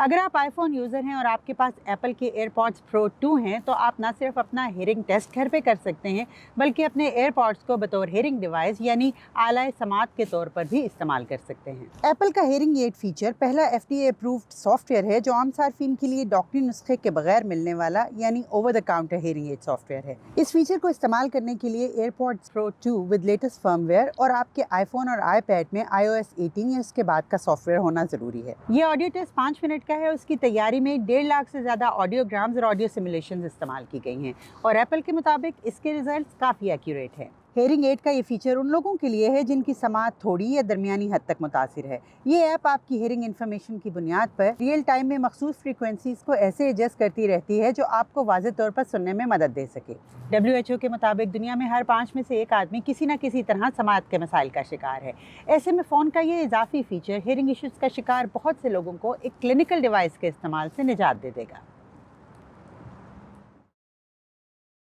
अगर आप iPhone user हैं और आपके पास एप्पल के एयरपॉड्स प्रो 2 हैं तो आप ना सिर्फ अपना हेयरिंग टेस्ट घर पे कर सकते हैं बल्कि अपने एयरपॉड्स को बतौर हेयरिंग डिवाइस यानी आला समात के तौर पर भी इस्तेमाल कर सकते हैं। एप्पल का हेयरिंग एड फीचर पहला FDA अप्रूव्ड सॉफ्टवेयर है जो आम सार्फिन के लिए डॉक्टरी नुस्खे के बगैर मिलने वाला यानी over the counter hearing aid software है। इस फीचर को इस्तेमाल करने के लिए AirPods pro 2 with latest firmware और आपके आईफोन और आईपैड में iOS 18 या इसके बाद का सॉफ्टवेयर होना जरूरी है। ये ऑडियो टेस्ट 5 मिनट का है। उसकी तैयारी में 1.5 लाख से ज्यादा ऑडियोग्राम्स और ऑडियो सिमुलेशंस इस्तेमाल की गई हैं और एप्पल के मुताबिक इसके रिजल्ट्स काफी एक्यूरेट हैं। हेयरिंग एड का ये फीचर उन लोगों के लिए है जिनकी समात थोड़ी या दरमियानी हद तक मुतासिर है। ये ऐप आपकी हेयरिंग इन्फॉर्मेशन की बुनियाद पर रियल टाइम में मखसूस फ्रीक्वेंसीज को ऐसे एडजस्ट करती रहती है जो आपको वाज़ेह तौर पर सुनने में मदद दे सके। WHO के मुताबिक दुनिया में हर 5 में से 1 आदमी किसी न किसी तरह समात के मसाइल का शिकार है। ऐसे में फ़ोन का ये इजाफी फीचर हेयरिंग इश्यूज़ का शिकार बहुत से लोगों को एक क्लिनिकल डिवाइस के इस्तेमाल से निजात दे देगा।